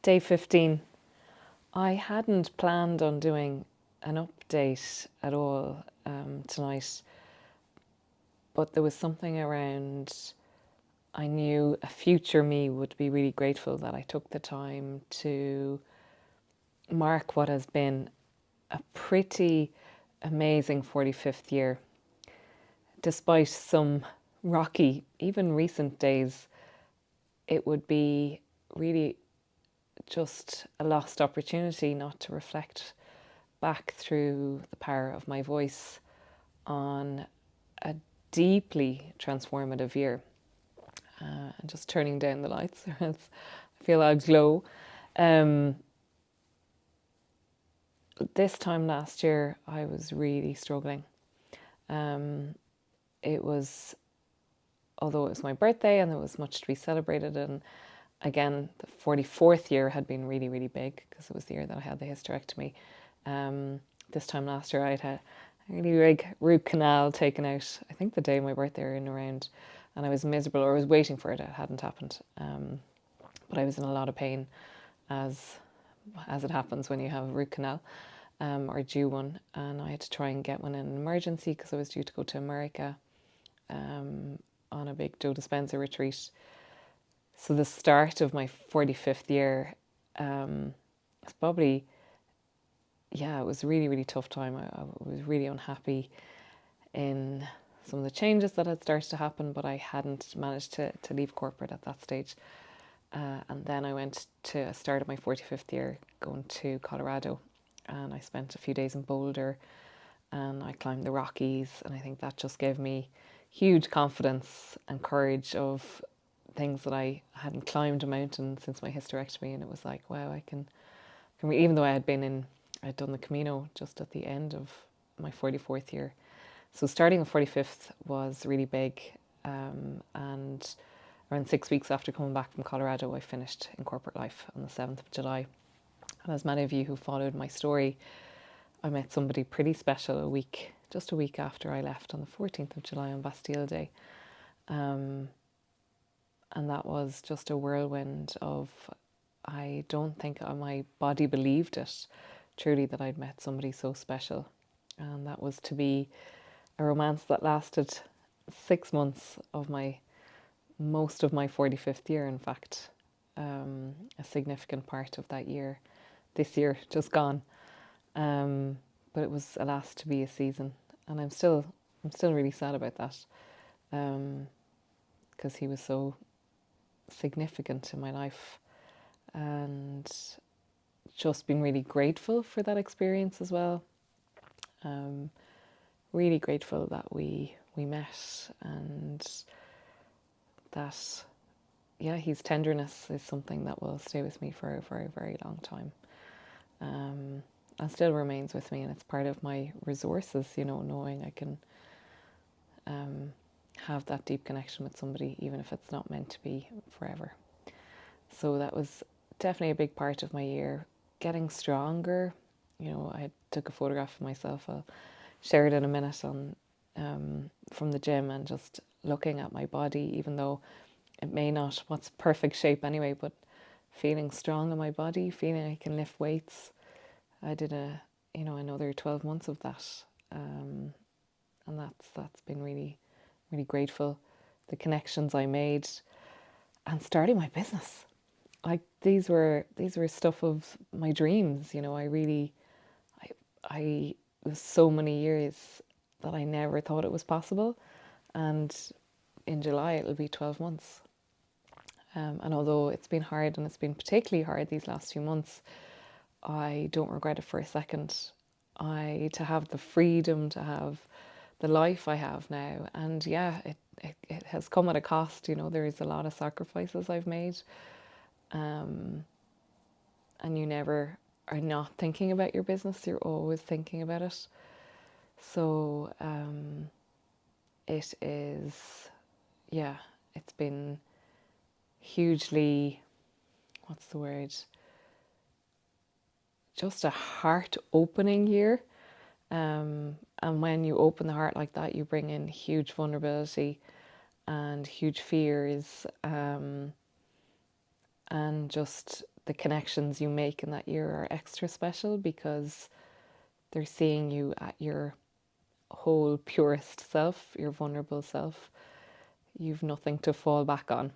Day 15. I hadn't planned on doing an update at all tonight, but there was something around. I knew a future me would be really grateful that I took the time to mark what has been a pretty amazing 45th year. Despite some rocky, even recent days, it would be really just a lost opportunity not to reflect back through the power of my voice on a deeply transformative year. And just turning down the lights, or else I feel I'll glow. Um, this time last year, I was really struggling. Um, it was, although it was my birthday and there was much to be celebrated, and again, the 44th year had been really, really big because it was the year that I had the hysterectomy. This time last year, I'd had a really big root canal taken out, I think the day of my birthday or in around, and I was miserable, or I was waiting for it. It hadn't happened. But I was in a lot of pain, as it happens when you have a root canal, or due one, and I had to try and get one in an emergency because I was due to go to America on a big Joe Dispenza retreat. So the start of my 45th year was probably, yeah, it was a really, really tough time. I was really unhappy in some of the changes that had started to happen, but I hadn't managed to leave corporate at that stage. And then I started my 45th year going to Colorado, and I spent a few days in Boulder, and I climbed the Rockies, and I think that just gave me huge confidence and courage of things that I hadn't climbed a mountain since my hysterectomy, and it was like, wow, I can even though I'd done the Camino just at the end of my 44th year. So starting the 45th was really big, and around 6 weeks after coming back from Colorado, I finished in corporate life on the 7th of July. And as many of you who followed my story, I met somebody pretty special just a week after I left on the 14th of July on Bastille Day. And that was just a whirlwind of, I don't think my body believed it, truly, that I'd met somebody so special. And that was to be a romance that lasted 6 months of most of my 45th year, in fact. A significant part of that year, this year, just gone. But it was, alas, to be a season. And I'm still really sad about that, because he was so significant in my life, and just been really grateful for that experience as well. Really grateful that we met, and that, yeah, his tenderness is something that will stay with me for a very, very long time, and still remains with me, and it's part of my resources, knowing I can have that deep connection with somebody, even if it's not meant to be forever. So that was definitely a big part of my year. Getting stronger, I took a photograph of myself. I'll share it in a minute from the gym, and just looking at my body, even though it may not what's perfect shape anyway, but feeling strong in my body, feeling I can lift weights. I did another 12 months of that, and that's been really, really grateful. The connections I made, and starting my business. Like, these were stuff of my dreams. I was so many years that I never thought it was possible, and in July it'll be 12 months. And although it's been hard, and it's been particularly hard these last few months, I don't regret it for a second. To have the freedom, to have the life I have now, and yeah, it has come at a cost. There is a lot of sacrifices I've made, and you never are not thinking about your business. You're always thinking about it. So it is, yeah, it's been hugely, what's the word, just a heart opening year. And when you open the heart like that, you bring in huge vulnerability and huge fears, and just the connections you make in that year are extra special because they're seeing you at your whole purest self, your vulnerable self. You've nothing to fall back on.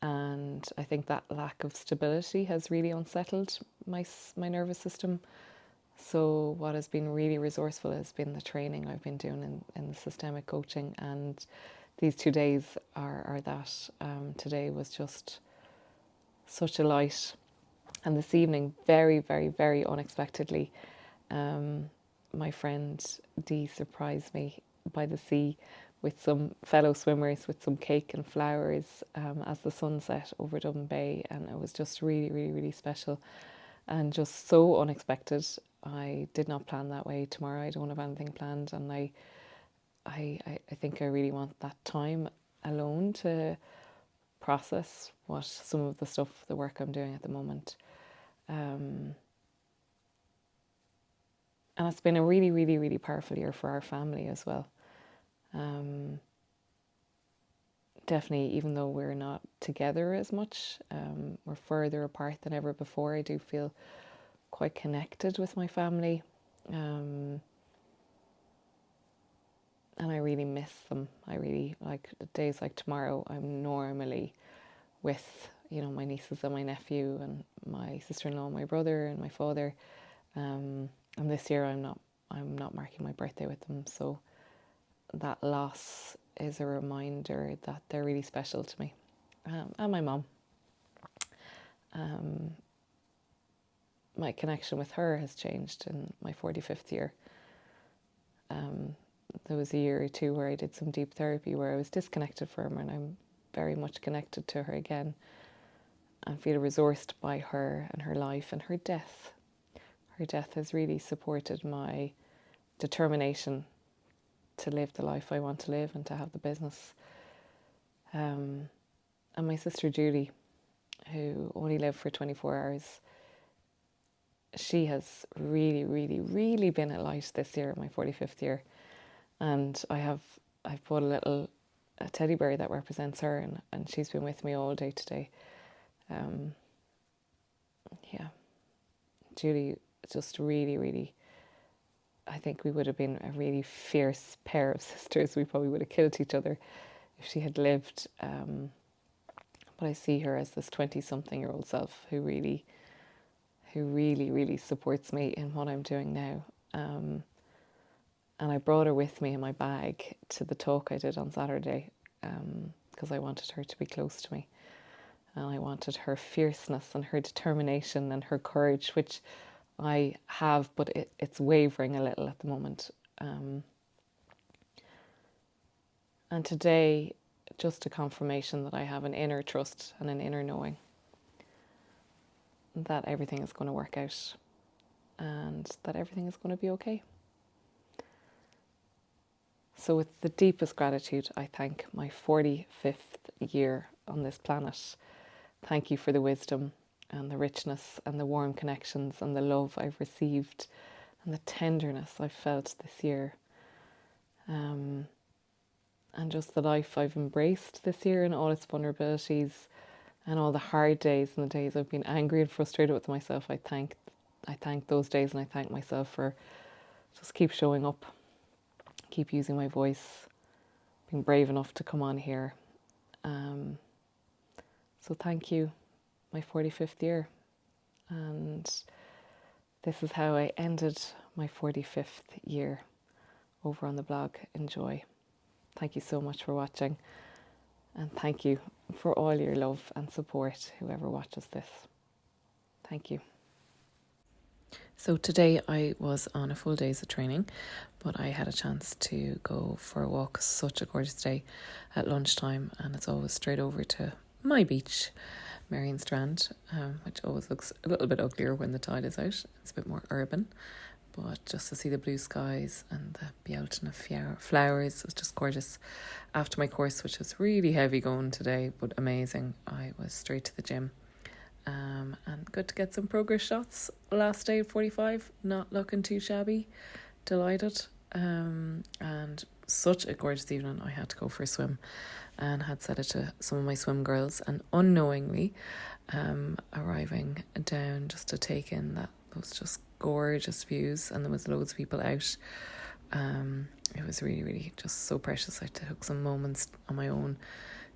And I think that lack of stability has really unsettled my nervous system. So what has been really resourceful has been the training I've been doing in the systemic coaching, and these 2 days are that. Today was just such a light, and this evening, very, very, very unexpectedly, my friend Dee surprised me by the sea with some fellow swimmers with some cake and flowers as the sun set over Dublin Bay, and it was just really, really, really special and just so unexpected. I did not plan that way. Tomorrow I don't have anything planned, and I think I really want that time alone to process what some of the stuff, the work I'm doing at the moment. And it's been a really, really, really powerful year for our family as well. Definitely, even though we're not together as much, we're further apart than ever before. I do feel quite connected with my family, and I really miss them. I really like days like tomorrow. I'm normally with my nieces and my nephew and my sister-in-law, and my brother and my father. And this year I'm not marking my birthday with them, so that loss is a reminder that they're really special to me, and my mom. My connection with her has changed in my 45th year. There was a year or two where I did some deep therapy where I was disconnected from her, and I'm very much connected to her again and feel resourced by her and her life and her death. Her death has really supported my determination to live the life I want to live and to have the business. And my sister Julie, who only lived for 24 hours, she has really, really, really been a light this year, my 45th year. And I've bought a teddy bear that represents her, and she's been with me all day today. Yeah, Julie just really, really, I think we would have been a really fierce pair of sisters. We probably would have killed each other if she had lived. But I see her as this 20-something-year-old self who really, really supports me in what I'm doing now. And I brought her with me in my bag to the talk I did on Saturday because I wanted her to be close to me. And I wanted her fierceness and her determination and her courage, which I have, but it's wavering a little at the moment. And today, just a confirmation that I have an inner trust and an inner knowing that everything is going to work out and that everything is going to be okay. So with the deepest gratitude, I thank my 45th year on this planet. Thank you for the wisdom and the richness and the warm connections and the love I've received and the tenderness I've felt this year. And just the life I've embraced this year and all its vulnerabilities and all the hard days and the days I've been angry and frustrated with myself. I thank those days, and I thank myself for just keep showing up, keep using my voice, being brave enough to come on here. So thank you, my 45th year. And this is how I ended my 45th year over on the blog. Enjoy. Thank you so much for watching. And thank you for all your love and support, whoever watches this. Thank you. So today I was on a full day's of training, but I had a chance to go for a walk. Such a gorgeous day at lunchtime, and it's always straight over to my beach, Marion Strand, which always looks a little bit uglier when the tide is out. It's a bit more urban, but just to see the blue skies and the Bealtaine of flowers was just gorgeous. After my course, which was really heavy going today, but amazing, I was straight to the gym. And good to get some progress shots. Last day of 45, not looking too shabby. Delighted. And such a gorgeous evening. I had to go for a swim and had said it to some of my swim girls, and unknowingly arriving down just to take in those just gorgeous views, and there was loads of people out. It was really, really just so precious. I took some moments on my own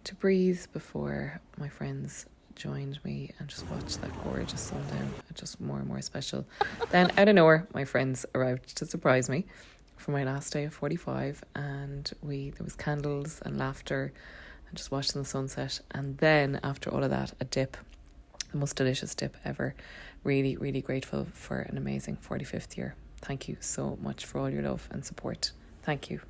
to breathe before my friends joined me and just watched that gorgeous sundown. Just more and more special. Then out of nowhere, my friends arrived to surprise me for my last day of 45, and there was candles and laughter and just watching the sunset. And then after all of that, a dip, the most delicious dip ever. Really, really grateful for an amazing 45th year. Thank you so much for all your love and support. Thank you.